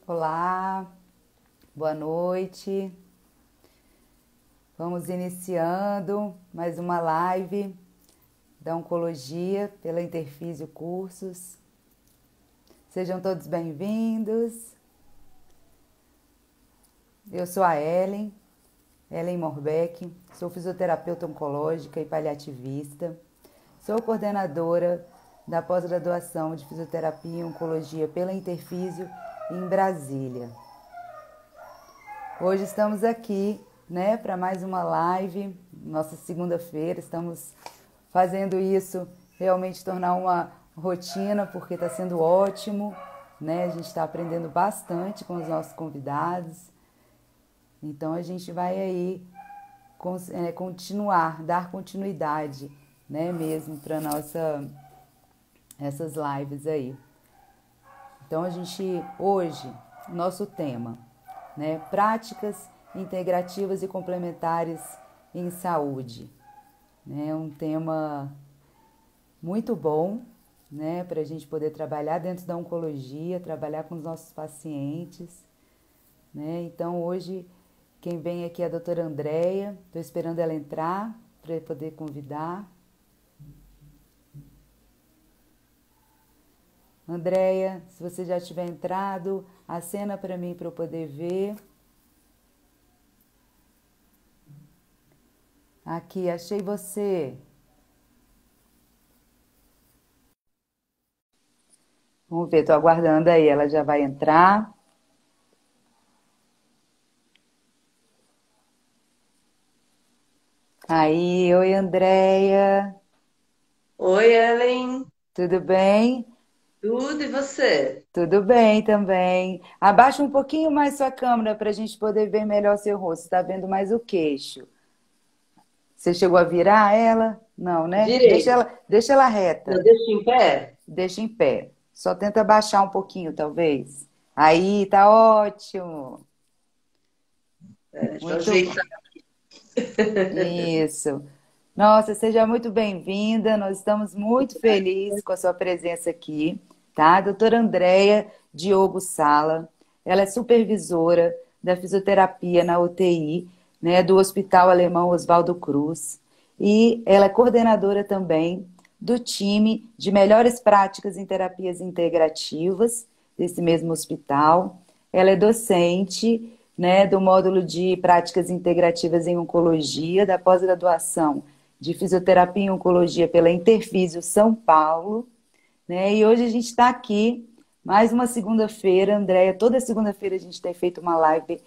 Olá, boa noite. Vamos iniciando mais uma live da Oncologia pela Interfísio Cursos. Sejam todos bem-vindos. Eu sou a Ellen Morbeck, sou fisioterapeuta oncológica e paliativista. Sou coordenadora da pós-graduação de Fisioterapia e Oncologia pela Interfísio em Brasília. Hoje estamos aqui, para mais uma live, nossa segunda-feira. Estamos fazendo isso realmente tornar uma rotina, porque está sendo ótimo, A gente está aprendendo bastante com os nossos convidados. Então a gente vai aí dar continuidade, mesmo para essas lives aí. Então hoje, nosso tema, práticas integrativas e complementares em saúde. É um tema muito bom, para a gente poder trabalhar dentro da oncologia, trabalhar com os nossos pacientes. Então hoje quem vem aqui é a doutora Andréia, estou esperando ela entrar para poder convidar. Andréia, se você já tiver entrado, acena para mim para eu poder ver. Aqui, achei você. Vamos ver, estou aguardando aí, ela já vai entrar. Aí, oi Andréia. Oi, Ellen. Tudo bem? Tudo e você? Tudo bem também. Abaixa um pouquinho mais sua câmera para a gente poder ver melhor seu rosto. Está vendo mais o queixo. Você chegou a virar ela? Não, né? Deixa Virei. deixa ela reta. Não deixa em pé? Deixa em pé. Só tenta baixar um pouquinho, talvez. Aí, tá ótimo. Deixa eu Muito bom. ajeitar. Isso. Nossa, seja muito bem-vinda. Nós estamos muito felizes com a sua presença aqui, tá? A doutora Andréia Diogo Sala. Ela é supervisora da fisioterapia na UTI, do Hospital Alemão Oswaldo Cruz. E ela é coordenadora também do time de melhores práticas em terapias integrativas desse mesmo hospital. Ela é docente, do módulo de práticas integrativas em oncologia, da pós-graduação de fisioterapia em oncologia pela Interfísio São Paulo, E hoje a gente está aqui, mais uma segunda-feira, Andréia, toda segunda-feira a gente tem feito uma live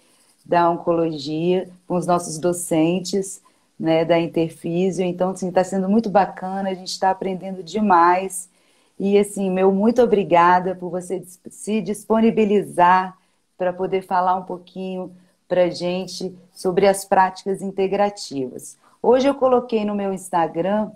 da oncologia com os nossos docentes, da Interfísio. Então, assim, está sendo muito bacana, a gente está aprendendo demais. E, assim, meu muito obrigada por você se disponibilizar para poder falar um pouquinho para a gente sobre as práticas integrativas. Hoje eu coloquei no meu Instagram,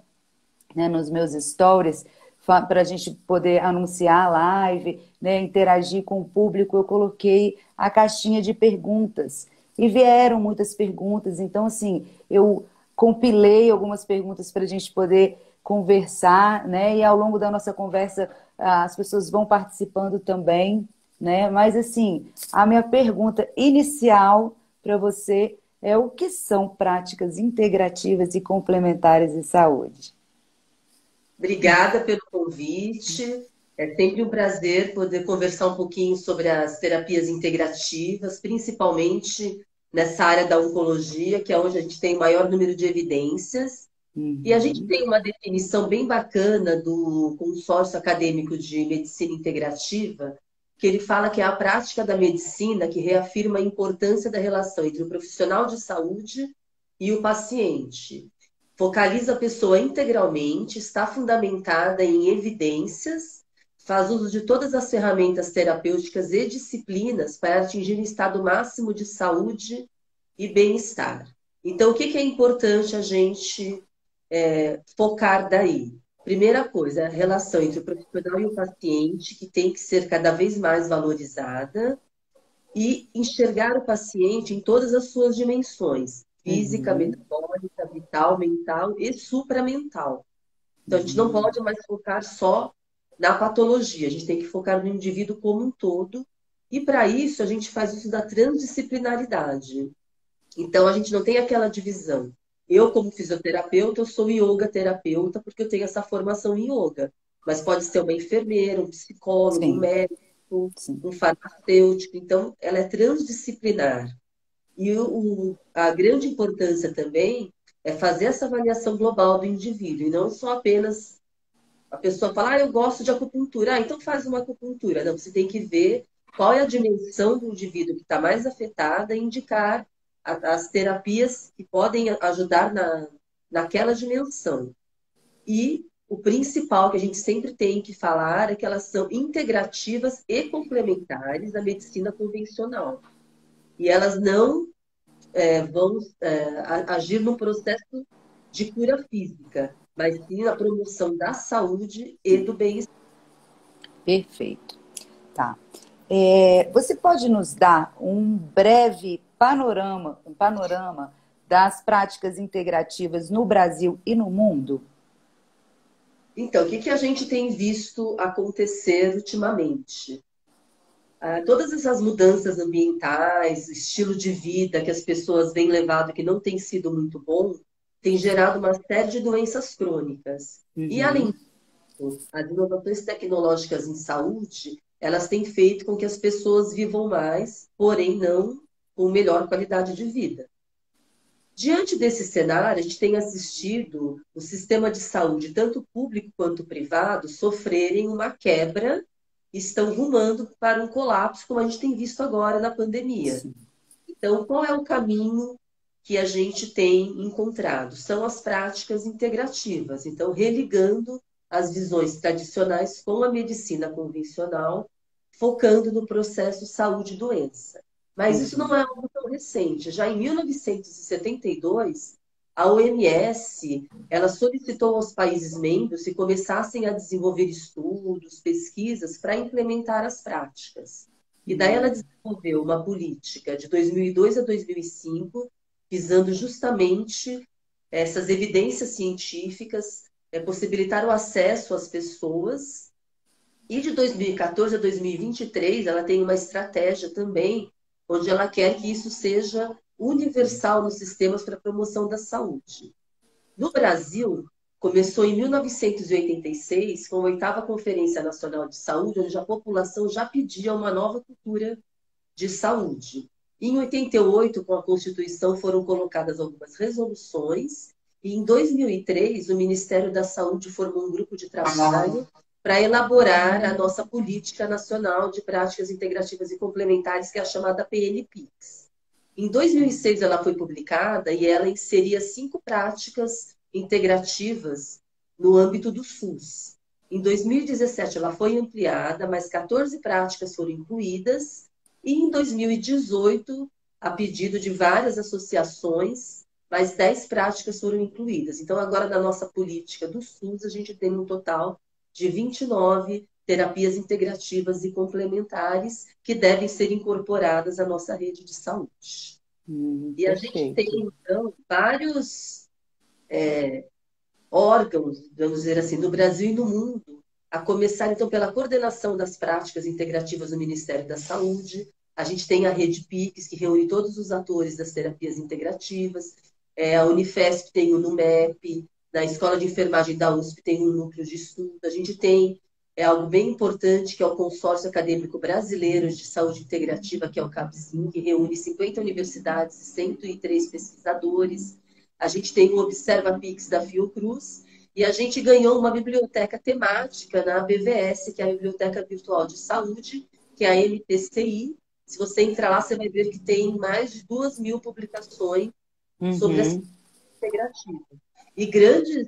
nos meus stories, para a gente poder anunciar a live, interagir com o público, eu coloquei a caixinha de perguntas. E vieram muitas perguntas, então, assim, eu compilei algumas perguntas para a gente poder conversar, E ao longo da nossa conversa, as pessoas vão participando também, Mas, assim, a minha pergunta inicial para você é: o que são práticas integrativas e complementares em saúde? Obrigada pelo convite. É sempre um prazer poder conversar um pouquinho sobre as terapias integrativas, principalmente nessa área da oncologia, que é onde a gente tem o maior número de evidências. E a gente Uhum. tem uma definição bem bacana do Consórcio Acadêmico de Medicina Integrativa, que ele fala que é a prática da medicina que reafirma a importância da relação entre o profissional de saúde e o paciente. Focaliza a pessoa integralmente, está fundamentada em evidências, faz uso de todas as ferramentas terapêuticas e disciplinas para atingir um estado máximo de saúde e bem-estar. Então, o que é importante a gente focar daí? Primeira coisa, a relação entre o profissional e o paciente, que tem que ser cada vez mais valorizada, e enxergar o paciente em todas as suas dimensões, física, Uhum. metabólica, vital, mental e supramental. Então, a gente não Uhum. pode mais focar só na patologia, a gente tem que focar no indivíduo como um todo E para isso a gente faz uso da transdisciplinaridade. Então a gente não tem aquela divisão. Eu, como fisioterapeuta, eu sou yoga terapeuta porque eu tenho essa formação em yoga. Mas pode ser uma enfermeira, um psicólogo, um Sim, médico, sim. um farmacêutico. Então, ela é transdisciplinar. E a grande importância também é fazer essa avaliação global do indivíduo, e não só apenas a pessoa falar, eu gosto de acupuntura, então faz uma acupuntura. Não, você tem que ver qual é a dimensão do indivíduo que está mais afetada e indicar as terapias que podem ajudar naquela dimensão. E o principal que a gente sempre tem que falar é que elas são integrativas e complementares da medicina convencional. E elas não vão agir no processo de cura física, mas sim na promoção da saúde e do bem-estar. Perfeito. Tá. Você pode nos dar um breve um panorama das práticas integrativas no Brasil e no mundo? Então, o que a gente tem visto acontecer ultimamente? Todas essas mudanças ambientais, estilo de vida que as pessoas vêm levado que não tem sido muito bom, tem gerado uma série de doenças crônicas. E, além Uhum. disso, as inovações tecnológicas em saúde, elas têm feito com que as pessoas vivam mais, porém não com melhor qualidade de vida. Diante desse cenário, a gente tem assistido o sistema de saúde, tanto público quanto privado, sofrerem uma quebra, estão rumando para um colapso, como a gente tem visto agora na pandemia. Sim. Então, qual é o caminho que a gente tem encontrado? São as práticas integrativas. Então, religando as visões tradicionais com a medicina convencional, focando no processo saúde e doença. Mas isso não Uhum. é algo tão recente. Já em 1972, a OMS, ela solicitou aos países membros que começassem a desenvolver estudos, pesquisas para implementar as práticas. E daí ela desenvolveu uma política de 2002 a 2005, visando justamente essas evidências científicas, possibilitar o acesso às pessoas. E de 2014 a 2023, ela tem uma estratégia também, onde ela quer que isso seja universal nos sistemas para a promoção da saúde. No Brasil, começou em 1986, com a oitava Conferência Nacional de Saúde, onde a população já pedia uma nova cultura de saúde. Em 88, com a Constituição, foram colocadas algumas resoluções, e em 2003, o Ministério da Saúde formou um grupo de trabalho para elaborar a nossa Política Nacional de Práticas Integrativas e Complementares, que é a chamada PNPICS. Em 2006, ela foi publicada e ela inseria 5 práticas integrativas no âmbito do SUS. Em 2017, ela foi ampliada, mais 14 práticas foram incluídas, e em 2018, a pedido de várias associações, mais 10 práticas foram incluídas. Então, agora, na nossa política do SUS, a gente tem um total de 29 terapias integrativas e complementares que devem ser incorporadas à nossa rede de saúde. E a gente tem, Perfeito. então, vários órgãos, vamos dizer assim, no Brasil e no mundo, a começar, então, pela coordenação das práticas integrativas do Ministério da Saúde. A gente tem a Rede PICS, que reúne todos os atores das terapias integrativas. A Unifesp tem o NUMEP, na Escola de Enfermagem da USP tem um núcleo de estudo. A gente tem algo bem importante, que é o Consórcio Acadêmico Brasileiro de Saúde Integrativa, que é o CAPSIM, que reúne 50 universidades e 103 pesquisadores. A gente tem o Observa Pix da Fiocruz, e a gente ganhou uma biblioteca temática na BVS, que é a Biblioteca Virtual de Saúde, que é a MPCI. Se você entrar lá, você vai ver que tem mais de 2.000 publicações sobre a saúde Uhum. integrativa. E grandes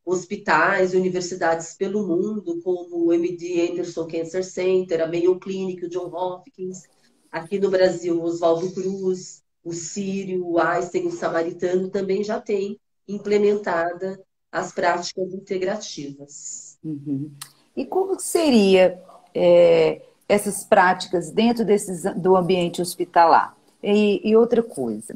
hospitais e universidades pelo mundo, como o MD Anderson Cancer Center, a Mayo Clinic, o John Hopkins, aqui no Brasil, o Oswaldo Cruz, o Sírio, o Einstein, o Samaritano, também já tem implementada as práticas integrativas. Uhum. E como seria essas práticas dentro do ambiente hospitalar? E outra coisa,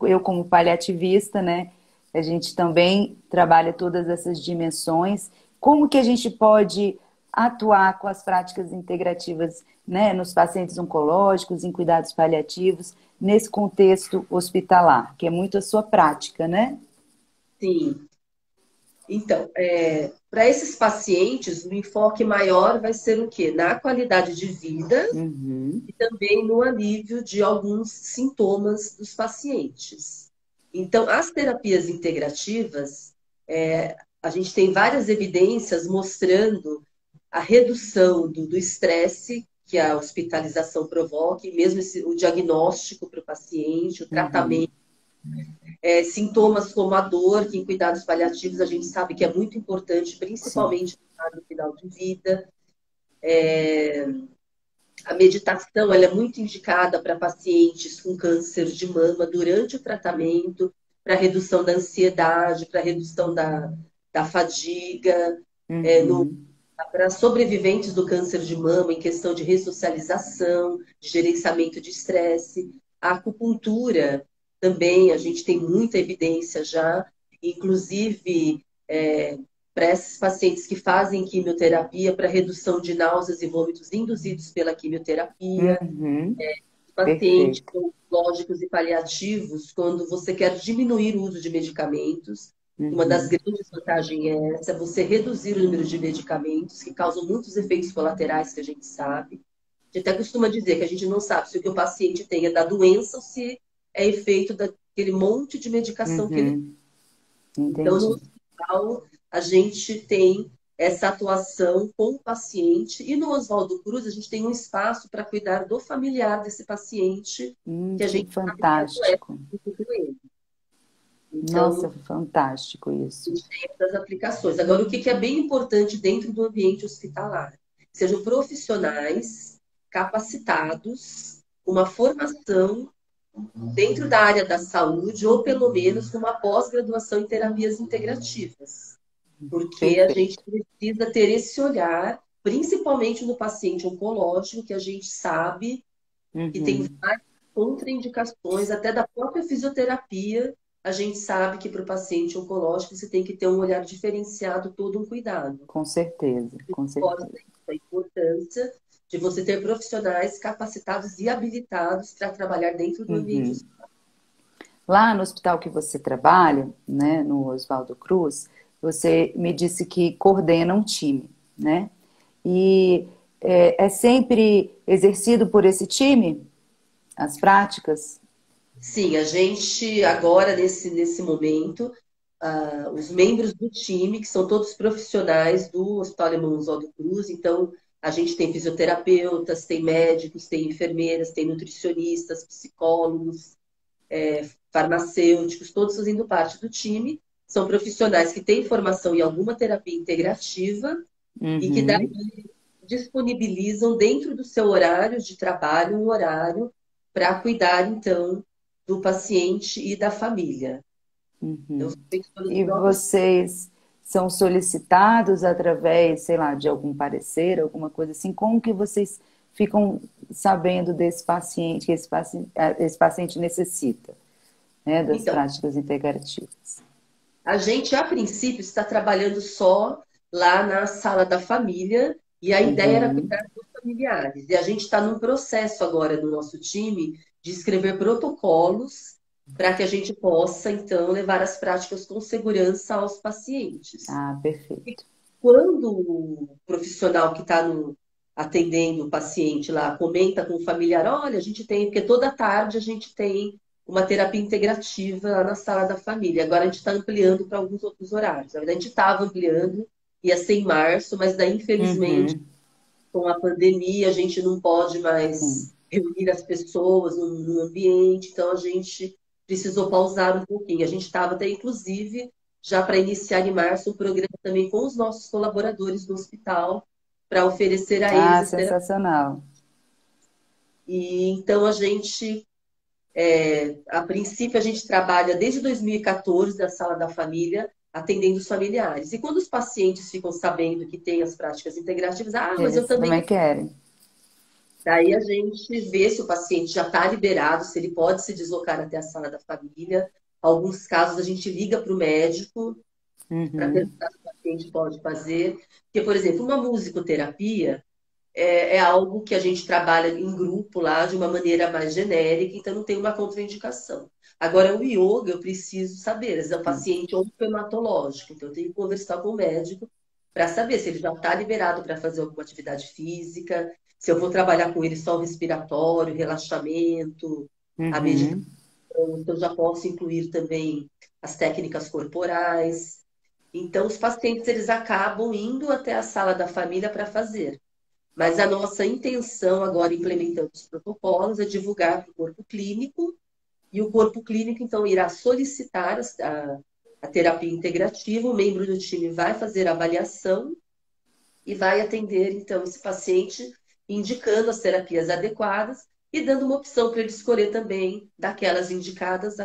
eu como paliativista, né? A gente também trabalha todas essas dimensões. Como que a gente pode atuar com as práticas integrativas, né, nos pacientes oncológicos, em cuidados paliativos, nesse contexto hospitalar, que é muito a sua prática, né? Sim. Então, para esses pacientes, o enfoque maior vai ser o quê? Na qualidade de vida Uhum, e também no alívio de alguns sintomas dos pacientes. Então, as terapias integrativas, a gente tem várias evidências mostrando a redução do estresse que a hospitalização provoca, e mesmo o diagnóstico para o paciente, o uhum, tratamento, sintomas como a dor, que em cuidados paliativos a gente sabe que é muito importante, sim. principalmente no final de vida. A meditação ela é muito indicada para pacientes com câncer de mama durante o tratamento, para redução da ansiedade, para redução da fadiga, Uhum, para sobreviventes do câncer de mama em questão de ressocialização, de gerenciamento de estresse. A acupuntura também, a gente tem muita evidência já, inclusive para esses pacientes que fazem quimioterapia para redução de náuseas e vômitos induzidos pela quimioterapia, uhum, pacientes perfeito. oncológicos e paliativos, quando você quer diminuir o uso de medicamentos. Uma das Uhum, grandes vantagens é essa, você reduzir o número de medicamentos, que causam muitos efeitos colaterais que a gente sabe. A gente até costuma dizer que a gente não sabe se o que o paciente tem é da doença ou se é efeito daquele monte de medicação que ele. uhum, Então, no entendi. hospital, a gente tem essa atuação com o paciente, e no Oswaldo Cruz, a gente tem um espaço para cuidar do familiar desse paciente, que a Que gente sabe que adoece fantástico. muito ele. Nossa, Então, fantástico a isso. gente tem essas aplicações. Agora, o que é bem importante dentro do ambiente hospitalar? Sejam profissionais capacitados, uma formação dentro da área da saúde, ou pelo menos com uma pós-graduação em terapias integrativas. Porque a gente Perfeito. precisa ter esse olhar, principalmente no paciente oncológico, que a gente sabe que tem Uhum, várias contraindicações, até da própria fisioterapia, a gente sabe que para o paciente oncológico você tem que ter um olhar diferenciado, todo um cuidado. com certeza, com Fora certeza. a importância de você ter profissionais capacitados e habilitados para trabalhar dentro do ambiente Uhum. hospitalar. Lá no hospital que você trabalha, né, no Oswaldo Cruz, você me disse que coordena um time, né? E é sempre exercido por esse time as práticas? Sim, a gente agora, nesse momento, os membros do time, que são todos profissionais do Hospital Alemão Oswaldo Cruz, então a gente tem fisioterapeutas, tem médicos, tem enfermeiras, tem nutricionistas, psicólogos, farmacêuticos, todos fazendo parte do time. São profissionais que têm formação em alguma terapia integrativa e que daí Uhum, disponibilizam dentro do seu horário de trabalho um horário para cuidar, então, do paciente e da família. Então, uhum. são feitos pelos E próprios. vocês são solicitados através, sei lá, de algum parecer, alguma coisa assim? Como que vocês ficam sabendo desse paciente, que esse paciente necessita, né, das Então, práticas integrativas? a gente, a princípio, está trabalhando só lá na sala da família, e a ideia era Uhum. cuidar dos familiares. E a gente está num processo agora no nosso time de escrever protocolos para que a gente possa, então, levar as práticas com segurança aos pacientes. Ah, perfeito. Quando o profissional que está atendendo o paciente lá comenta com o familiar, olha, a gente tem, porque toda tarde a gente tem uma terapia integrativa lá na sala da família. Agora a gente está ampliando para alguns outros horários. Na verdade, a gente estava ampliando, ia ser em março, mas daí, infelizmente, Uhum. com a pandemia, a gente não pode Sim. mais reunir as pessoas no ambiente, então a gente precisou pausar um pouquinho. A gente estava até, inclusive, já para iniciar em março um programa também com os nossos colaboradores do hospital, para oferecer a eles Ah, as terapias. sensacional. E então a gente, a princípio, a gente trabalha desde 2014 na sala da família, atendendo os familiares. E quando os pacientes ficam sabendo que tem as práticas integrativas, mas eu Eles também. também querem. Daí a gente vê se o paciente já está liberado, se ele pode se deslocar até a sala da família. Alguns casos a gente liga para o médico para Uhum. perguntar. paciente pode fazer. Porque, por exemplo, uma musicoterapia é algo que a gente trabalha em grupo lá de uma maneira mais genérica, então não tem uma contraindicação. Agora, o yoga, eu preciso saber, às vezes é um paciente oncohematológico, então eu tenho que conversar com o médico para saber se ele já está liberado para fazer alguma atividade física, se eu vou trabalhar com ele só o respiratório, relaxamento, a meditação, Uhum. então eu já posso incluir também as técnicas corporais. Então, os pacientes eles acabam indo até a sala da família para fazer. Mas a nossa intenção agora, implementando os protocolos, é divulgar para o corpo clínico, e o corpo clínico, então, irá solicitar a terapia integrativa, o membro do time vai fazer a avaliação e vai atender, então, esse paciente, indicando as terapias adequadas e dando uma opção para ele escolher também, daquelas indicadas,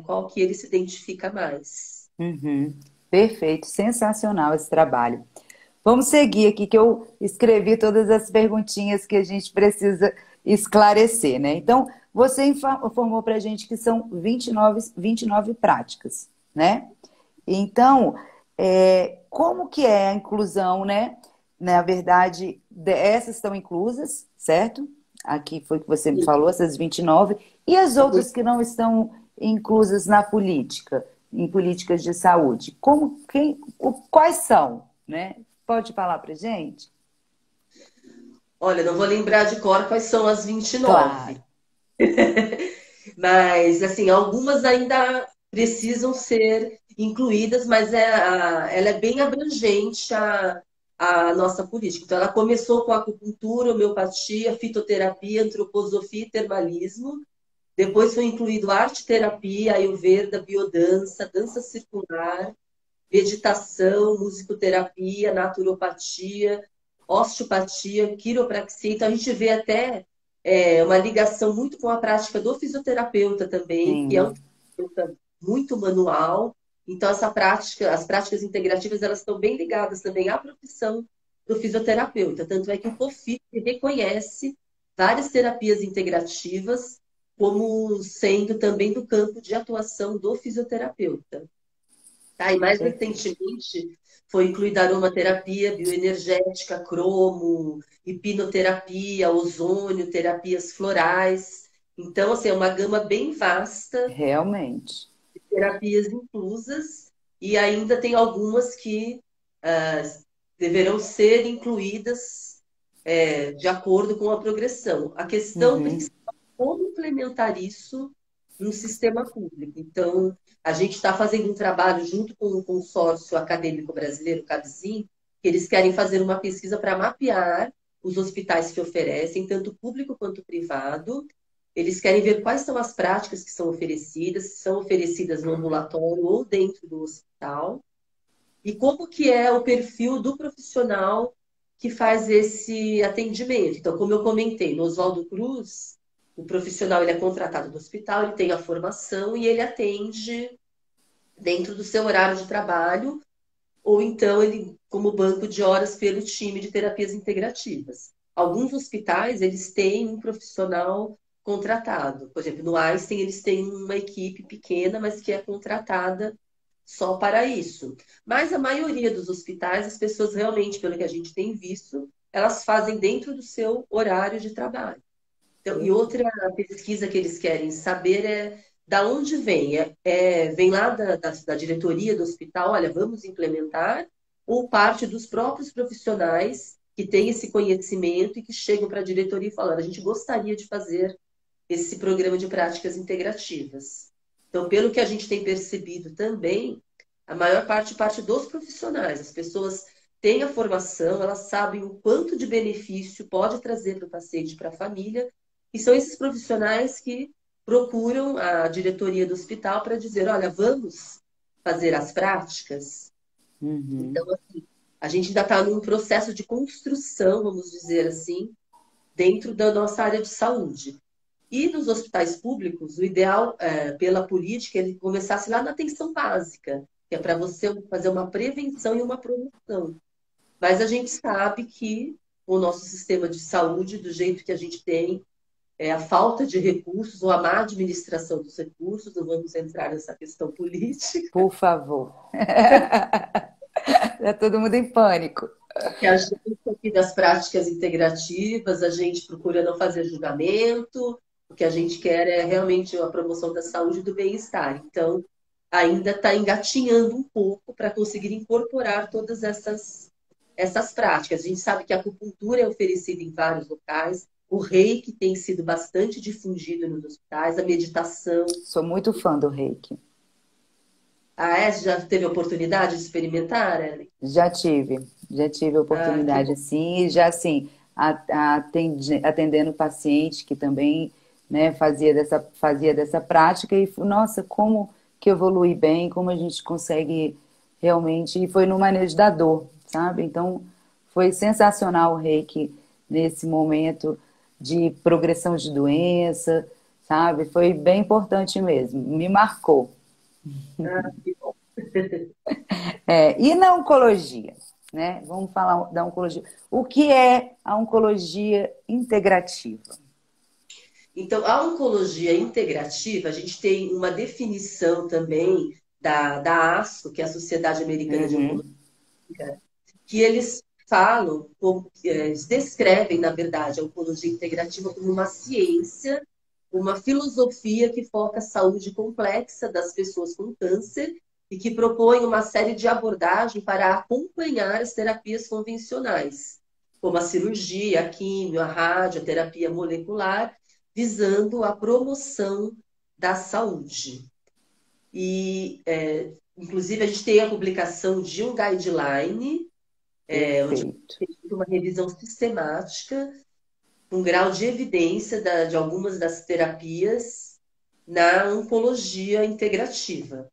qual que ele se identifica mais. Uhum. Perfeito, sensacional esse trabalho. Vamos seguir aqui, que eu escrevi todas as perguntinhas que a gente precisa esclarecer, né? Então, você informou para a gente que são 29 práticas, né? Então, como que é a inclusão, né? Na verdade, essas estão inclusas, certo? Aqui foi o que você me falou, essas 29. E as outras que não estão inclusas na política, em políticas de saúde? Quais são, né? Pode falar para gente? Olha, não vou lembrar de cor quais são as Claro. 29. Mas, assim, algumas ainda precisam ser incluídas, mas ela é bem abrangente a nossa política. Então, ela começou com a acupuntura, homeopatia, fitoterapia, antroposofia e termalismo. Depois foi incluído arte-terapia, ayurveda, biodança, dança circular, meditação, musicoterapia, naturopatia, osteopatia, quiropraxia. Então, a gente vê até uma ligação muito com a prática do fisioterapeuta também, que é um Sim. terapeuta muito manual. Então, essa prática, as práticas integrativas, elas estão bem ligadas também à profissão do fisioterapeuta. Tanto é que o COFIT reconhece várias terapias integrativas como sendo também do campo de atuação do fisioterapeuta. Tá? E mais Perfeito. recentemente foi incluída aromaterapia, bioenergética, cromo, hipnoterapia, ozônio, terapias florais. Então, assim, é uma gama bem vasta Realmente. de terapias inclusas e ainda tem algumas que ah, deverão ser incluídas de acordo com a progressão. A questão Uhum. principal é como implementar isso no sistema público. Então, a gente está fazendo um trabalho junto com o consórcio acadêmico brasileiro, o CABSIM, que eles querem fazer uma pesquisa para mapear os hospitais que oferecem, tanto público quanto privado. Eles querem ver quais são as práticas que são oferecidas, se são oferecidas no ambulatório ou dentro do hospital, e como que é o perfil do profissional que faz esse atendimento. Então, como eu comentei, no Oswaldo Cruz, o profissional ele é contratado do hospital, ele tem a formação e ele atende dentro do seu horário de trabalho, ou então ele como banco de horas pelo time de terapias integrativas. Alguns hospitais, eles têm um profissional contratado. Por exemplo, no Einstein, eles têm uma equipe pequena, mas que é contratada só para isso. Mas a maioria dos hospitais, as pessoas realmente, pelo que a gente tem visto, elas fazem dentro do seu horário de trabalho. Então, e outra pesquisa que eles querem saber é da onde vem. Vem lá da diretoria do hospital, olha, vamos implementar, ou parte dos próprios profissionais que têm esse conhecimento e que chegam para a diretoria e falam, a gente gostaria de fazer esse programa de práticas integrativas. Então, pelo que a gente tem percebido também, a maior parte dos profissionais. As pessoas têm a formação, elas sabem o quanto de benefício pode trazer para o paciente, para a família, e são esses profissionais que procuram a diretoria do hospital para dizer, olha, vamos fazer as práticas. Então, Uhum. assim, a gente ainda está num processo de construção, vamos dizer assim, dentro da nossa área de saúde. E nos hospitais públicos, o ideal, pela política, ele começasse lá na atenção básica, que é para você fazer uma prevenção e uma promoção. Mas a gente sabe que o nosso sistema de saúde, do jeito que a gente tem, a falta de recursos ou a má administração dos recursos, não vamos entrar nessa questão política, Por favor. Tá todo mundo em pânico. Que a gente aqui das práticas integrativas, a gente procura não fazer julgamento, o que a gente quer é realmente a promoção da saúde e do bem-estar. Então, ainda está engatinhando um pouco para conseguir incorporar todas essas práticas. A gente sabe que a acupuntura é oferecida em vários locais, o reiki tem sido bastante difundido nos hospitais, a meditação. Sou muito fã do Reiki. A S já teve a oportunidade de experimentar, Ellen? Já tive a Ah, que oportunidade, bom. sim, e já assim, atendendo paciente que também, né, fazia dessa prática e, nossa, como que evolui bem, como a gente consegue realmente, e foi no manejo da dor, sabe? Então, foi sensacional o Reiki nesse momento de progressão de doença, sabe? Foi bem importante mesmo, me marcou. Ah, que bom. E na oncologia, né? Vamos falar da oncologia. O que é a oncologia integrativa? Então, a oncologia integrativa, a gente tem uma definição também da ASCO, que é a Sociedade Americana de Oncologia, Uhum. que eles falam, eles descrevem, na verdade, a oncologia integrativa como uma ciência, uma filosofia que foca a saúde complexa das pessoas com câncer e que propõe uma série de abordagens para acompanhar as terapias convencionais, como a cirurgia, a quimio, a radioterapia molecular, visando a promoção da saúde. E, inclusive, a gente tem a publicação de um guideline onde Perfeito. tem uma revisão sistemática, um grau de evidência de algumas das terapias na oncologia integrativa,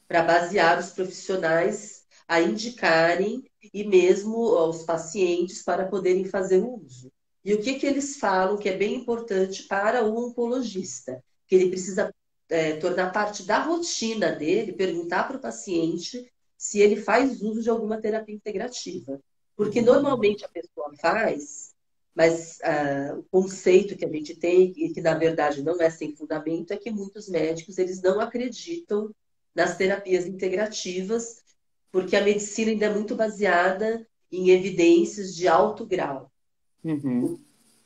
para basear os profissionais a indicarem e mesmo os pacientes para poderem fazer o uso. E o que eles falam que é bem importante para o oncologista? Que ele precisa tornar parte da rotina dele, perguntar para o paciente se ele faz uso de alguma terapia integrativa. Porque Uhum. normalmente a pessoa faz, mas o conceito que a gente tem, e que na verdade não é sem fundamento, é que muitos médicos eles não acreditam nas terapias integrativas, porque a medicina ainda é muito baseada em evidências de alto grau. Uhum.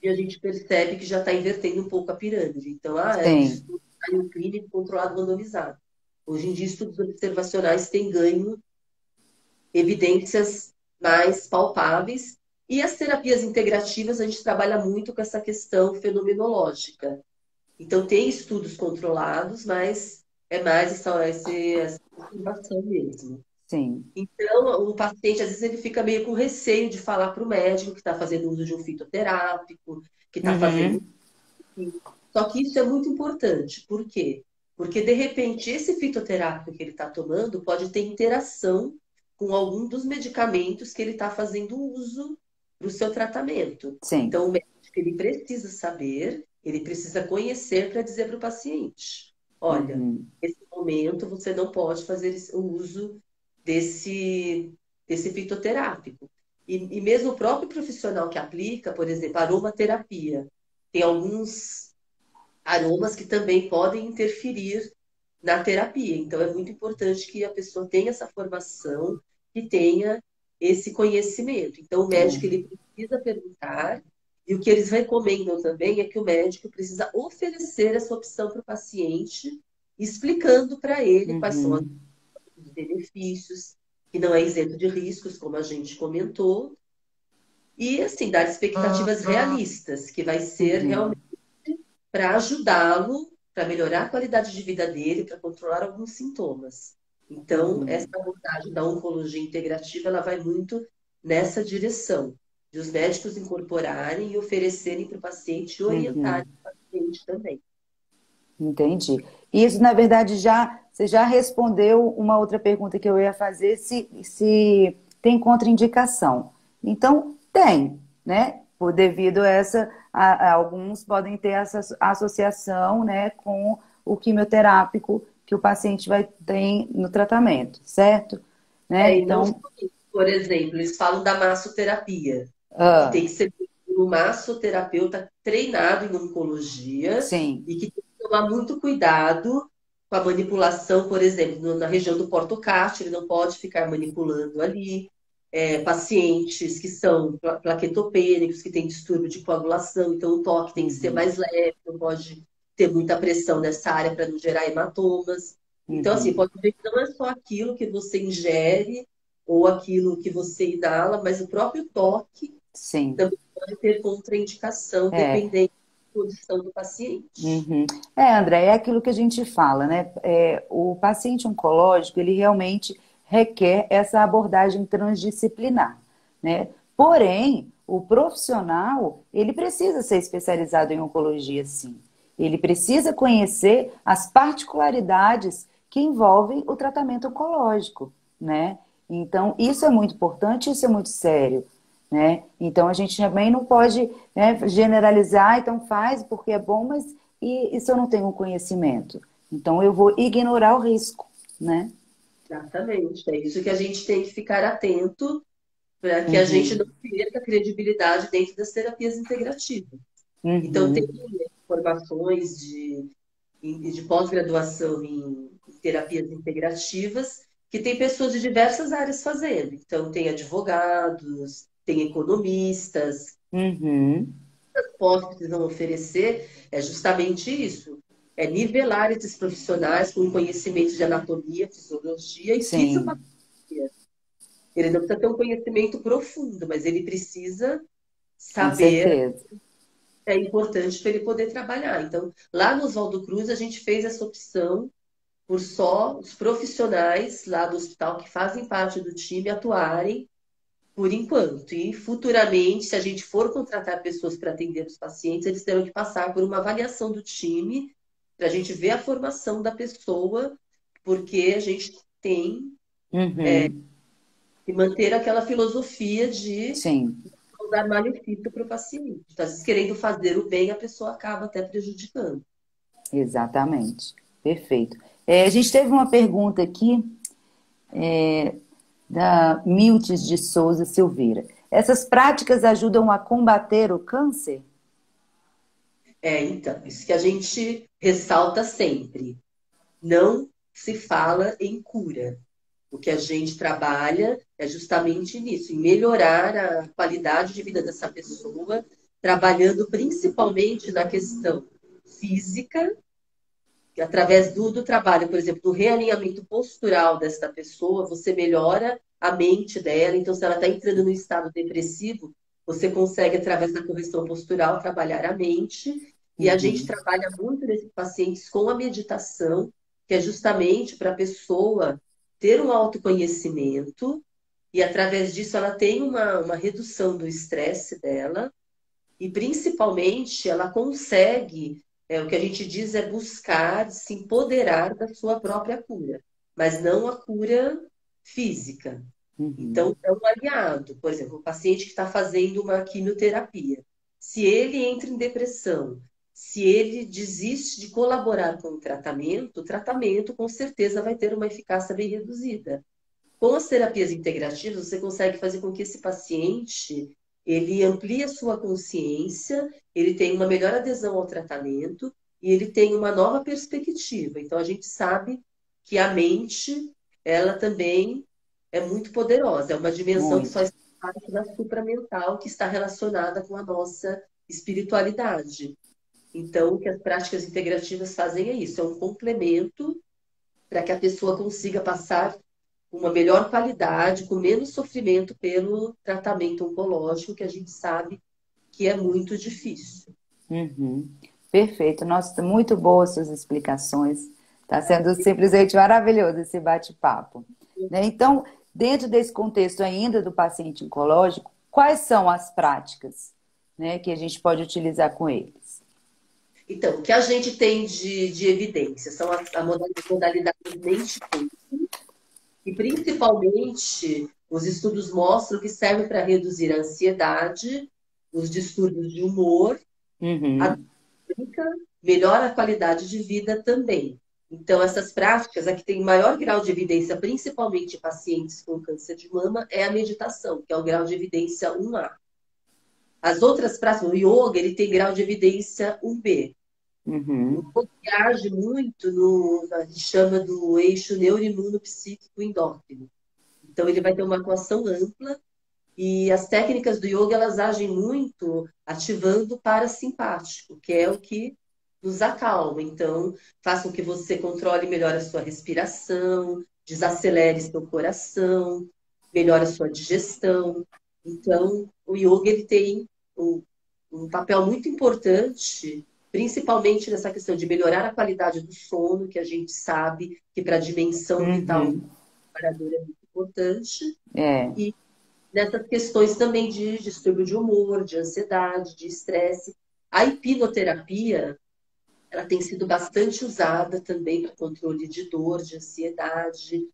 E a gente percebe que já está invertendo um pouco a pirâmide. Então, é um Sim. estudo clínico controlado randomizado. Hoje em dia, estudos observacionais têm ganho evidências mais palpáveis. E as terapias integrativas, a gente trabalha muito com essa questão fenomenológica. Então, tem estudos controlados, mas é mais essa observação mesmo. Sim. Então, o paciente, às vezes, ele fica meio com receio de falar para o médico que está fazendo uso de um fitoterápico, que está fazendo. Uhum. Só que isso é muito importante. Por quê? Porque, de repente, esse fitoterápico que ele está tomando pode ter interação com algum dos medicamentos que ele está fazendo uso para o seu tratamento. Sim. Então, o médico ele precisa saber, ele precisa conhecer para dizer para o paciente: olha, Uhum. nesse momento você não pode fazer o uso desse, desse fitoterápico. E mesmo o próprio profissional que aplica, por exemplo, aromaterapia, tem alguns aromas que também podem interferir na terapia. Então, é muito importante que a pessoa tenha essa formação e tenha esse conhecimento. Então, o médico É. ele precisa perguntar, e o que eles recomendam também é que o médico precisa oferecer essa opção para o paciente, explicando para ele quais são Uhum. os benefícios, que não é isento de riscos, como a gente comentou, e assim, dar expectativas realistas, que vai ser realmente Uhum. para ajudá-lo, para melhorar a qualidade de vida dele, para controlar alguns sintomas. Então, essa Uhum. abordagem da oncologia integrativa, ela vai muito nessa direção, de os médicos incorporarem e oferecerem para o paciente e orientarem Uhum. o paciente também. Entendi. Isso, na verdade, você já respondeu uma outra pergunta que eu ia fazer, se tem contraindicação. Então, tem, né? Devido a alguns podem ter essa associação, né, com o quimioterápico que o paciente vai ter no tratamento, certo? Né? E não só Então, isso, por exemplo, eles falam da massoterapia, que tem ah, que ser um massoterapeuta treinado em oncologia sim. e que tem que tomar muito cuidado com a manipulação, por exemplo, na região do portocástil, ele não pode ficar manipulando ali. pacientes que são plaquetopênicos, que têm distúrbio de coagulação, então o toque tem que ser Uhum, mais leve, não pode ter muita pressão nessa área para não gerar hematomas. Então, assim, uhum. pode ver que não é só aquilo que você ingere ou aquilo que você inala, mas o próprio toque Sim. também pode ter contraindicação, É. dependendo da condição do paciente. Uhum. É, André, é aquilo que a gente fala, né? O paciente oncológico, ele realmente requer essa abordagem transdisciplinar, né? Porém, o profissional, ele precisa ser especializado em oncologia, sim. Ele precisa conhecer as particularidades que envolvem o tratamento oncológico, né? Então, isso é muito importante, isso é muito sério, né? Então, a gente também não pode, né, generalizar, então faz porque é bom, mas e se eu não tenho conhecimento? Então, eu vou ignorar o risco, né? Exatamente. É isso que a gente tem que ficar atento para que a gente não Uhum, perca a credibilidade dentro das terapias integrativas. Então, tem uhum, formações de pós-graduação em terapias integrativas que tem pessoas de diversas áreas fazendo. Então, tem advogados, tem economistas, uhum. pós que precisam oferecer é justamente isso. É nivelar esses profissionais com conhecimento de anatomia, fisiologia e Sim, fisiopatia. Ele não precisa ter um conhecimento profundo, mas ele precisa com saber certeza. que é importante para ele poder trabalhar. Então, lá no Oswaldo Cruz, a gente fez essa opção por só os profissionais lá do hospital que fazem parte do time atuarem por enquanto. E futuramente, se a gente for contratar pessoas para atender os pacientes, eles terão que passar por uma avaliação do time para a gente ver a formação da pessoa, porque a gente tem Uhum, que manter aquela filosofia de sim, não dar malefício para o paciente. Então, às vezes, querendo fazer o bem, a pessoa acaba até prejudicando. exatamente. Perfeito. A gente teve uma pergunta aqui da Miltes de Souza Silveira. Essas práticas ajudam a combater o câncer? Então, isso que a gente ressalta sempre. Não se fala em cura. O que a gente trabalha é justamente nisso, em melhorar a qualidade de vida dessa pessoa, trabalhando principalmente na questão física, que através do trabalho, por exemplo, do realinhamento postural desta pessoa, você melhora a mente dela. Então, se ela está entrando no estado depressivo, você consegue, através da correção postural, trabalhar a mente. E a gente Uhum, trabalha muito nesses pacientes com a meditação, que é justamente para a pessoa ter um autoconhecimento e, através disso, ela tem uma redução do estresse dela e, principalmente, ela consegue, o que a gente diz é buscar se empoderar da sua própria cura, mas não a cura física. uhum. Então, é um aliado. Por exemplo, o paciente que está fazendo uma quimioterapia. Se ele entra em depressão, se ele desiste de colaborar com o tratamento com certeza vai ter uma eficácia bem reduzida. Com as terapias integrativas, você consegue fazer com que esse paciente ele amplie a sua consciência, ele tenha uma melhor adesão ao tratamento e ele tenha uma nova perspectiva. Então, a gente sabe que a mente, ela também é muito poderosa, é uma dimensão que só Muito. está parte da supramental, que está relacionada com a nossa espiritualidade. Então, o que as práticas integrativas fazem é isso, é um complemento para que a pessoa consiga passar uma melhor qualidade, com menos sofrimento pelo tratamento oncológico, que a gente sabe que é muito difícil. Uhum. Perfeito. Nossa, muito boas suas explicações. Está sendo simplesmente maravilhoso esse bate-papo. Né? Então, dentro desse contexto ainda do paciente oncológico, quais são as práticas, né, que a gente pode utilizar com eles? Então, o que a gente tem de evidência são as modalidades mente-corpo, e principalmente os estudos mostram que serve para reduzir a ansiedade, os distúrbios de humor, a Uhum. clínica, melhora a qualidade de vida também. Então, essas práticas, a que tem maior grau de evidência, principalmente em pacientes com câncer de mama, é a meditação, que é o grau de evidência 1A. As outras práticas, o yoga, ele tem grau de evidência 1B. O Uhum. yoga age muito no, a gente chama do eixo neuroimunopsíquico endócrino. Então, ele vai ter uma atuação ampla E as técnicas do yoga, elas agem muito ativando o parasimpático, que é o que nos acalma. Então, faz com que você controle melhor a sua respiração, desacelere seu coração, melhore a sua digestão. Então, o yoga ele tem um, um papel muito importante, principalmente nessa questão de melhorar a qualidade do sono, que a gente sabe que para a dimensão vital do Uhum. trabalhador é muito importante. É. E nessas questões também de distúrbio de humor, de ansiedade, de estresse. A hipnoterapia, ela tem sido bastante usada também para controle de dor, de ansiedade.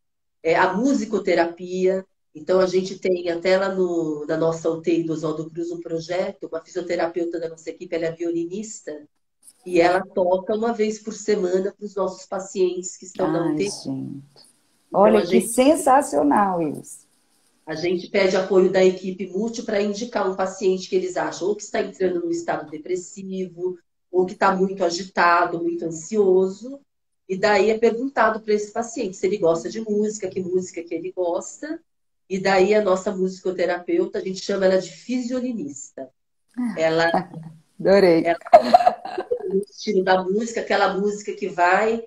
A musicoterapia, então a gente tem até lá no, na nossa UTI do Oswaldo Cruz um projeto, uma fisioterapeuta da nossa equipe, ela é violinista, e ela toca uma vez por semana para os nossos pacientes que estão na Ai, UTI. gente. Então Olha que sensacional isso. a gente pede apoio da equipe multi para indicar um paciente que eles acham ou que está entrando num estado depressivo, ou que está muito agitado, muito ansioso. E daí é perguntado para esse paciente se ele gosta de música, que música que ele gosta. E daí a nossa musicoterapeuta, a gente chama ela de fisiolinista. Ela Adorei. no estilo da música, aquela música que vai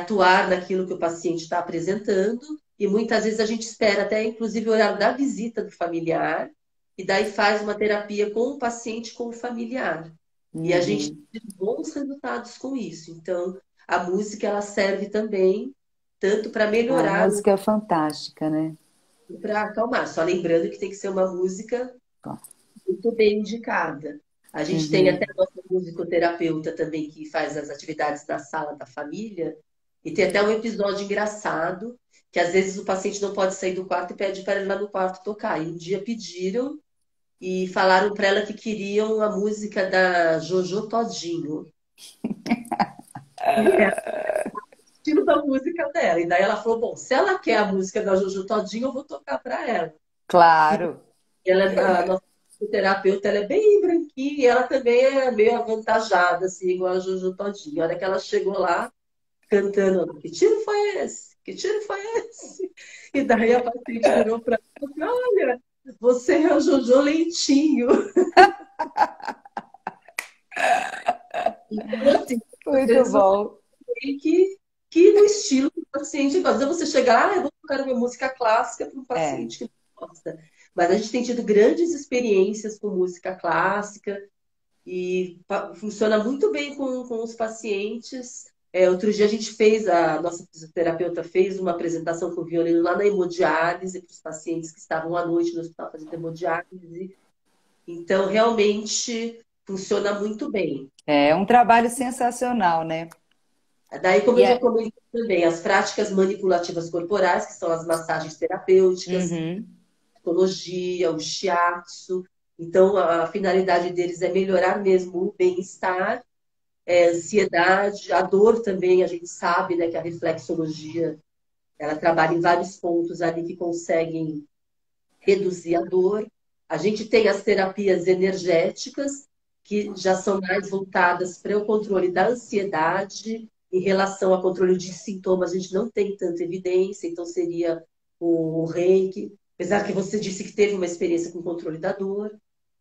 atuar naquilo que o paciente está apresentando, e muitas vezes a gente espera até, inclusive, o horário da visita do familiar, e daí faz uma terapia com o paciente, com o familiar. E a gente Uhum. tem bons resultados com isso. Então, a música, ela serve também tanto para A melhorar música é fantástica, né? quanto para acalmar. Só lembrando que tem que ser uma música Ó. muito bem indicada. A gente tem até Uhum. a nossa musicoterapeuta também que faz as atividades na sala da família. E tem até um episódio engraçado, que às vezes o paciente não pode sair do quarto e pede para ele lá no quarto tocar. E um dia pediram e falaram para ela que queriam a música da Jojo Todinho. E é o estilo da música dela. E daí ela falou: bom, se ela quer a música da Jojo Todinho, eu vou tocar para ela. Claro. Ela, a nossa terapeuta, ela é bem branquinha e ela também é meio avantajada, assim, igual a Juju Todinho. A hora que ela chegou lá, cantando, que tiro foi esse? Que tiro foi esse? E daí a paciente virou para ela e falou, olha, você é o Jojo Leitinho. Então, assim, às Muito vezes você bom. tem que ir no estilo que o paciente gosta. Então, você chegar, eu vou tocar uma música clássica para um É. paciente que não gosta. Mas a gente tem tido grandes experiências com música clássica, e funciona muito bem com os pacientes. Outro dia a gente fez, a nossa fisioterapeuta fez uma apresentação com violino lá na hemodiálise para os pacientes que estavam à noite no hospital fazendo hemodiálise. Então, realmente funciona muito bem. É um trabalho sensacional, né? Daí, como E eu já é... comentei também, as práticas manipulativas corporais, que são as massagens terapêuticas, Uhum. psicologia, o shiatsu. Então, a finalidade deles é melhorar mesmo o bem-estar, ansiedade, a dor também, a gente sabe, né, que a reflexologia, ela trabalha em vários pontos ali que conseguem reduzir a dor. A gente tem as terapias energéticas, que já são mais voltadas para o controle da ansiedade, em relação ao controle de sintomas, a gente não tem tanta evidência, então seria o Reiki, apesar que você disse que teve uma experiência com controle da dor.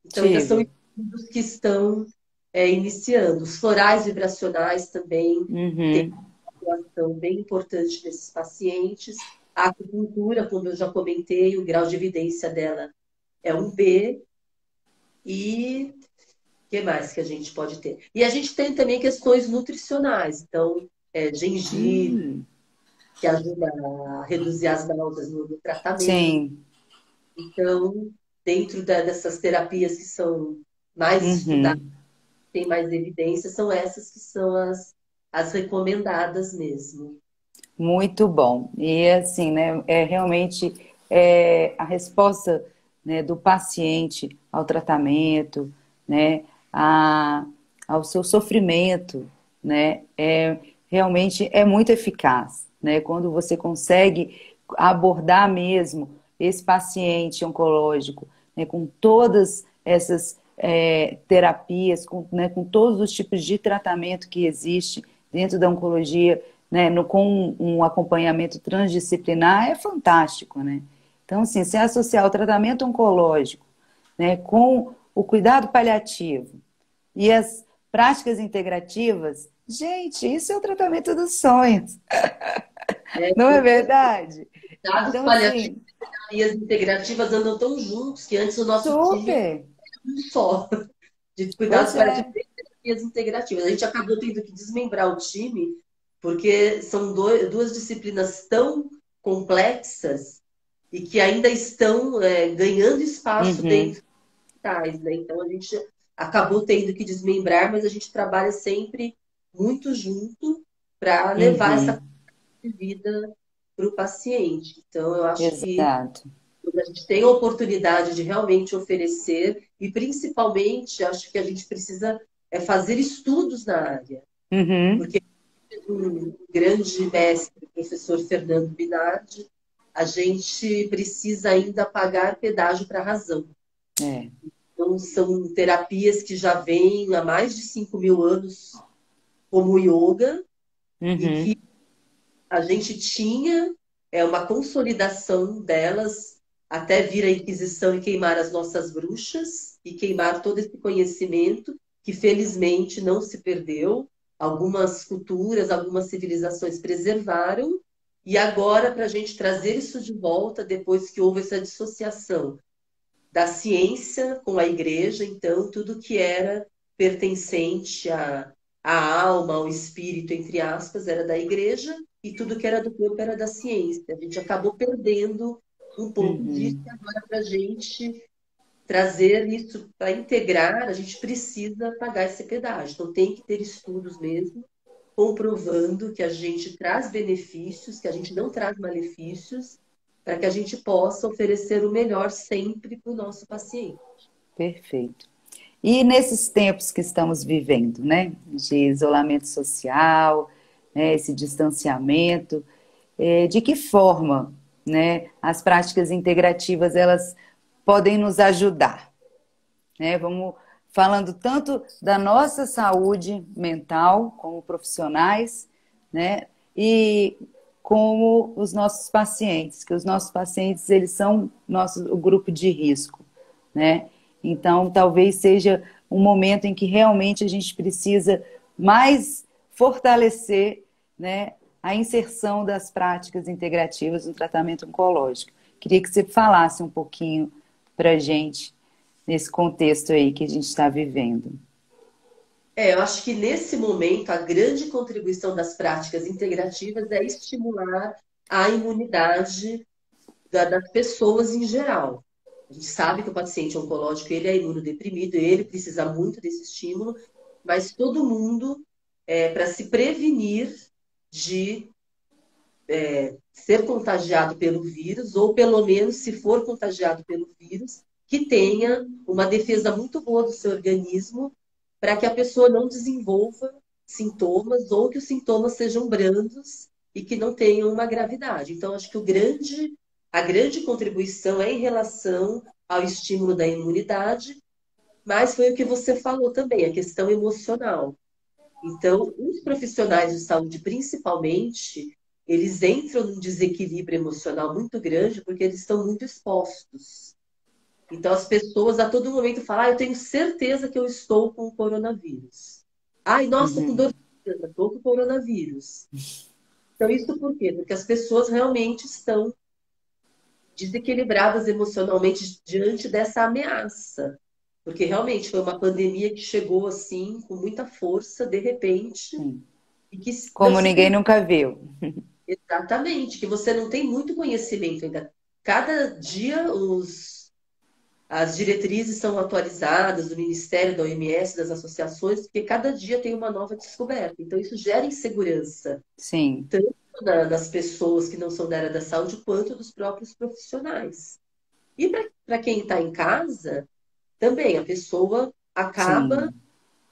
Então, ainda são Tive. estudos que estão iniciando. Os florais vibracionais também têm Uhum. uma atuação bem importante nesses pacientes. A acupuntura, como eu já comentei, o grau de evidência dela é um B. E o que mais que a gente pode ter? E a gente tem também questões nutricionais. Então, gengibre, Hum. que ajuda a reduzir as náuseas no tratamento. Sim. Então, dentro dessas terapias que são mais estudadas, Uhum. tem mais evidência, são essas que são as recomendadas mesmo. Muito bom. E assim, né, é realmente a resposta, né, do paciente ao tratamento, né, a, ao seu sofrimento, né, realmente é muito eficaz, né, quando você consegue abordar mesmo esse paciente oncológico, né, com todas essas terapias, né, com todos os tipos de tratamento que existe dentro da oncologia, né, com um acompanhamento transdisciplinar é fantástico, né? Então, assim, se associar o tratamento oncológico, né, com o cuidado paliativo e as práticas integrativas, gente, isso é o tratamento dos sonhos, É, não é verdade? cuidados Então, paliativos assim, e terapias integrativas andam tão juntos que antes o nosso time era super, um só, de cuidados pois paliativos é. e terapias integrativas. A gente acabou tendo que desmembrar o time, porque são duas disciplinas tão complexas e que ainda estão ganhando espaço Uhum, dentro dos hospitais, né? Então a gente acabou tendo que desmembrar, mas a gente trabalha sempre muito junto para levar essa uhum, vida para o paciente. Então, eu acho que exato. a gente tem a oportunidade de realmente oferecer, e principalmente acho que a gente precisa fazer estudos na área, Uhum, porque um grande mestre, o professor Fernando Binardi, a gente precisa ainda pagar pedágio para a razão. é. Então, são terapias que já vêm há mais de 5.000 anos, como o yoga, e Uhum, que a gente tinha uma consolidação delas até vir a Inquisição e queimar as nossas bruxas e queimar todo esse conhecimento que felizmente não se perdeu. Algumas culturas, algumas civilizações preservaram e agora para a gente trazer isso de volta depois que houve essa dissociação da ciência com a igreja, então tudo que era pertencente à alma, ao espírito, entre aspas, era da igreja e tudo que era do corpo era da ciência. A gente acabou perdendo um pouco disso uhum, e agora para a gente trazer isso para integrar, a gente precisa pagar esse pedágio. Então tem que ter estudos mesmo comprovando que a gente traz benefícios, que a gente não traz malefícios, para que a gente possa oferecer o melhor sempre para o nosso paciente. perfeito. E nesses tempos que estamos vivendo, né, de isolamento social, né, esse distanciamento, de que forma, né, as práticas integrativas elas podem nos ajudar, né? Vamos falando tanto da nossa saúde mental como profissionais, né, e como os nossos pacientes, que os nossos pacientes eles são o grupo de risco, né? Então, talvez seja um momento em que realmente a gente precisa mais fortalecer, né, a inserção das práticas integrativas no tratamento oncológico. Queria que você falasse um pouquinho para a gente nesse contexto aí que a gente está vivendo. Eu acho que nesse momento a grande contribuição das práticas integrativas é estimular a imunidade das pessoas em geral. A gente sabe que o paciente oncológico ele é imunodeprimido, ele precisa muito desse estímulo, mas todo mundo, para se prevenir de ser contagiado pelo vírus, ou pelo menos, se for contagiado pelo vírus, que tenha uma defesa muito boa do seu organismo para que a pessoa não desenvolva sintomas ou que os sintomas sejam brandos e que não tenham uma gravidade. Então, acho que a grande contribuição é em relação ao estímulo da imunidade, mas foi o que você falou também, a questão emocional. Então, os profissionais de saúde, principalmente, eles entram num desequilíbrio emocional muito grande porque eles estão muito expostos. Então, as pessoas a todo momento falam: eu tenho certeza que eu estou com o coronavírus. Ai, nossa, com Uhum. dor de cabeça, estou com o coronavírus. Então, isso por quê? Porque as pessoas realmente estão desequilibradas emocionalmente diante dessa ameaça. Porque realmente foi uma pandemia que chegou assim, com muita força, de repente, Sim. e que não Como se ninguém tem nunca viu. exatamente, que você não tem muito conhecimento ainda. Cada dia as diretrizes são atualizadas do Ministério, da OMS, das associações, porque cada dia tem uma nova descoberta. Então, isso gera insegurança, Sim. tanto nas pessoas que não são da área da saúde, quanto dos próprios profissionais. E para quem está em casa, também a pessoa acaba Sim.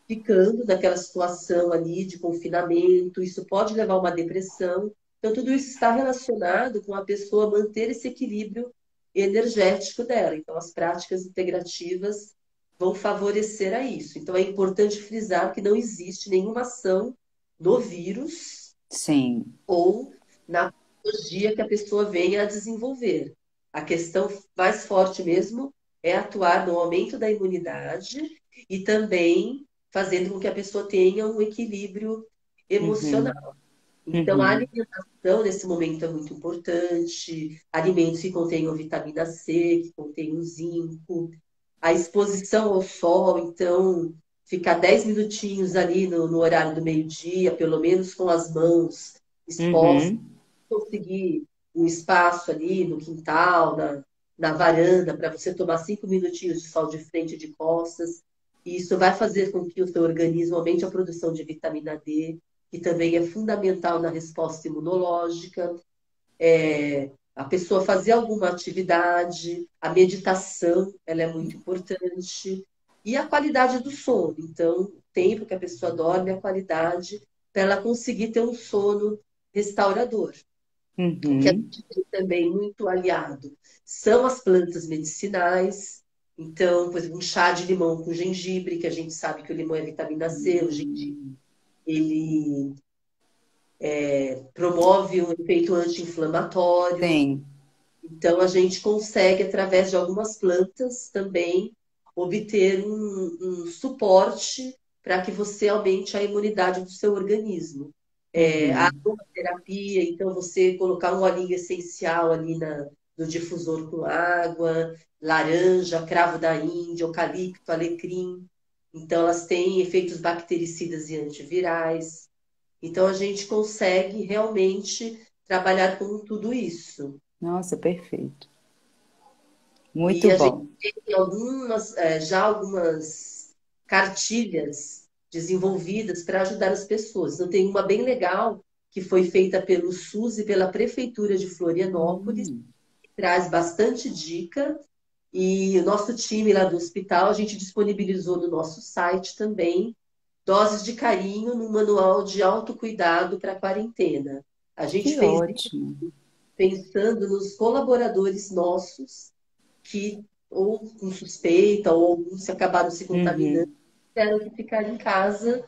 ficando naquela situação ali de confinamento, isso pode levar a uma depressão. Então, tudo isso está relacionado com a pessoa manter esse equilíbrio energético dela. Então, as práticas integrativas vão favorecer a isso. Então, é importante frisar que não existe nenhuma ação no vírus Sim. ou na patologia que a pessoa venha a desenvolver. A questão mais forte mesmo é atuar no aumento da imunidade e também fazendo com que a pessoa tenha um equilíbrio Uhum. emocional. Então, a Uhum. alimentação nesse momento é muito importante, alimentos que contenham vitamina C, que contenham zinco, a exposição ao sol, então, ficar 10 minutinhos ali no horário do meio-dia, pelo menos com as mãos expostas, Uhum. conseguir um espaço ali no quintal, na varanda, para você tomar 5 minutinhos de sol de frente e de costas. E isso vai fazer com que o seu organismo aumente a produção de vitamina D, que também é fundamental na resposta imunológica. A pessoa fazer alguma atividade, a meditação, ela é muito importante. E a qualidade do sono. Então, o tempo que a pessoa dorme, a qualidade, para ela conseguir ter um sono restaurador. O que a Uhum. gente tem também muito aliado são as plantas medicinais. Então, por exemplo, um chá de limão com gengibre, que a gente sabe que o limão é vitamina C, o gengibre Hum. ele promove um efeito anti-inflamatório. Sim. Então, a gente consegue, através de algumas plantas, também obter um suporte para que você aumente a imunidade do seu organismo. A Uhum. aromaterapia, então, você colocar um olhinho essencial ali no difusor com água, laranja, cravo da Índia, eucalipto, alecrim. Então, elas têm efeitos bactericidas e antivirais. Então, a gente consegue realmente trabalhar com tudo isso. Nossa, perfeito. Muito E a gente bom. tem já algumas cartilhas desenvolvidas para ajudar as pessoas. Então, tem uma bem legal que foi feita pelo SUS e pela Prefeitura de Florianópolis, Hum. que traz bastante dica. E o nosso time lá do hospital, a gente disponibilizou no nosso site também doses de carinho no manual de autocuidado para a quarentena. A gente Que fez isso ótimo. pensando nos colaboradores nossos que ou com suspeita ou alguns se acabaram se contaminando, Uhum. tiveram que ficar em casa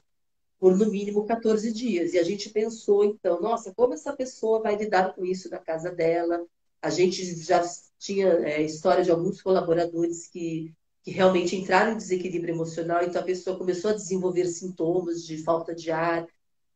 por no mínimo 14 dias. E a gente pensou, então, nossa, como essa pessoa vai lidar com isso na casa dela? A gente já tinha história de alguns colaboradores que realmente entraram em desequilíbrio emocional, então a pessoa começou a desenvolver sintomas de falta de ar,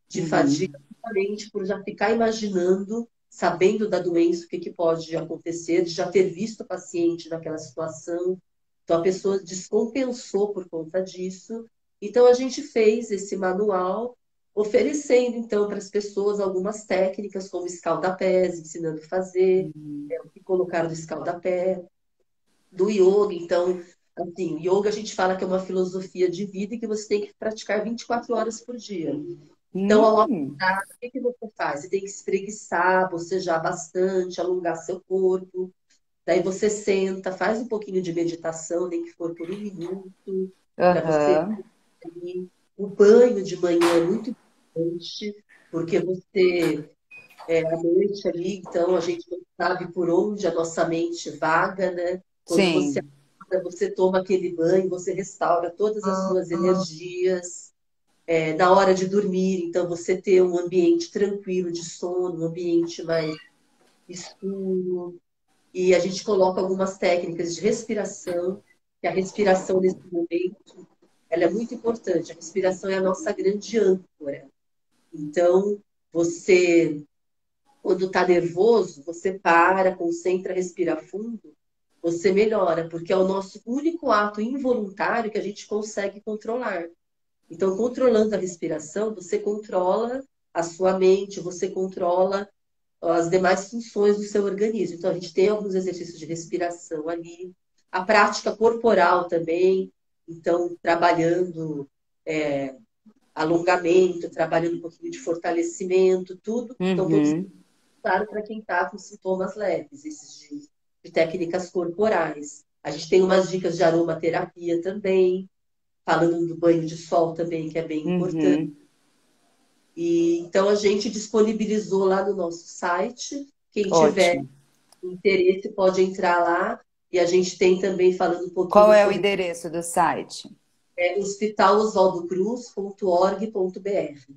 de fadiga, Uhum. justamente por já ficar imaginando, sabendo da doença, o que, que pode acontecer, de já ter visto o paciente naquela situação. Então, a pessoa descompensou por conta disso. Então, a gente fez esse manual, oferecendo, então, para as pessoas algumas técnicas, como escaldapés, ensinando a fazer, Uhum. o que colocar no escaldapé, do yoga. Então, assim, yoga a gente fala que é uma filosofia de vida e que você tem que praticar 24 horas por dia. Então, ao Hum. acordar, o que que você faz? Você tem que espreguiçar, bocejar bastante, alongar seu corpo. Daí você senta, faz um pouquinho de meditação, nem que for por 1 minuto, para você Aham. ir. O banho de manhã é muito importante, porque você, à noite ali, então, a gente não sabe por onde a nossa mente vaga, né? Quando você Sim. acorda, você toma aquele banho, você restaura todas as suas energias. Na hora de dormir, então você ter um ambiente tranquilo de sono, um ambiente mais escuro. E a gente coloca algumas técnicas de respiração, que a respiração nesse momento, ela é muito importante. A respiração é a nossa grande âncora. Então, você, quando está nervoso, você para, concentra, respira fundo, você melhora, porque é o nosso único ato involuntário que a gente consegue controlar. Então, controlando a respiração, você controla a sua mente, você controla as demais funções do seu organismo. Então, a gente tem alguns exercícios de respiração ali, a prática corporal também, então, trabalhando alongamento, trabalhando um pouquinho de fortalecimento, tudo. Então, todos, Uhum. claro, para quem está com sintomas leves, esses de técnicas corporais. A gente tem umas dicas de aromaterapia também, falando do banho de sol também, que é bem importante. Uhum. E então a gente disponibilizou lá no nosso site. Quem tiver Ótimo. interesse pode entrar lá. E a gente tem também falando um Qual pouquinho é o sobre endereço do site? hospitaloswaldocruz.org.br.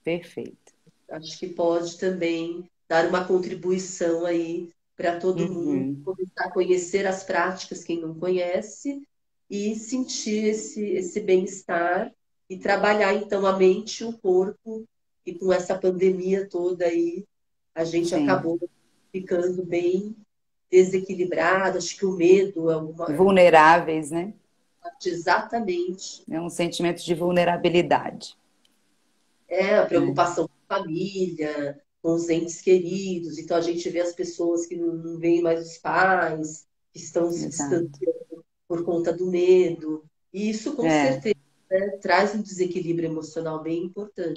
Perfeito. Acho que pode também dar uma contribuição aí para todo mundo Uhum. começar a conhecer as práticas, quem não conhece, e sentir esse bem-estar e trabalhar então a mente e o corpo. E com essa pandemia toda aí, a gente Sim. acabou ficando bem desequilibrado. Acho que o medo é Vulneráveis, né? exatamente É um sentimento de vulnerabilidade. a Né? preocupação com a família, com os entes queridos. Então a gente vê as pessoas que não veem mais os pais, que estão se Exato. distanciando por conta do medo. E isso, com É, certeza, né, traz um desequilíbrio emocional bem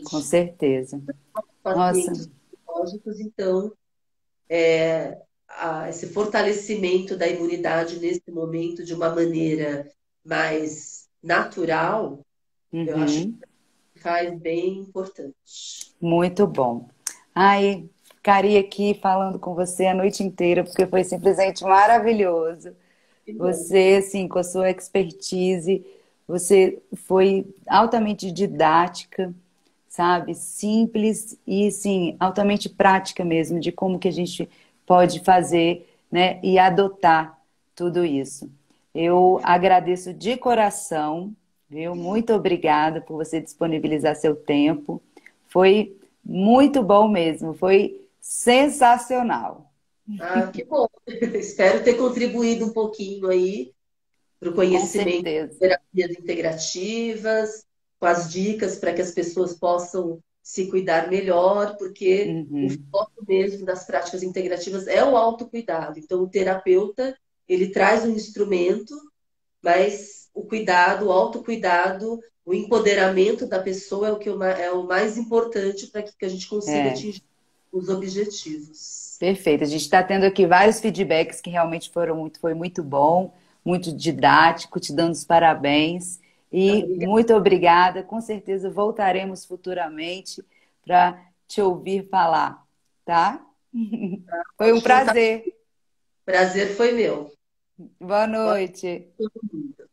com importante. certeza. Nossa, Pacientes psicológicos, então, esse fortalecimento da imunidade nesse momento de uma maneira mais natural, eu acho uhum, que faz bem importante. muito bom. Ai, ficaria aqui falando com você a noite inteira, porque foi simplesmente maravilhoso. Que bom. Você, assim, com a sua expertise, você foi altamente didática, sabe? Simples e, sim, altamente prática mesmo, de como que a gente pode fazer, né? E adotar tudo isso. Eu agradeço de coração, viu? Muito obrigada por você disponibilizar seu tempo. Foi muito bom mesmo, foi sensacional. Ah, que bom. Espero ter contribuído um pouquinho aí para o Com conhecimento de certeza. terapias integrativas, com as dicas para que as pessoas possam se cuidar melhor, porque o Uhum. foco mesmo das práticas integrativas é o autocuidado. Então, o terapeuta, ele traz um instrumento, mas o cuidado, o autocuidado, o empoderamento da pessoa é é o mais importante para que a gente consiga É. atingir os objetivos. Perfeito. A gente está tendo aqui vários feedbacks que realmente foi muito bom, muito didático, te dando os parabéns. E Obrigada. muito obrigada. Com certeza voltaremos futuramente para te ouvir falar, tá? Foi um Pode contar. prazer. Prazer foi meu. Boa Boa noite. noite.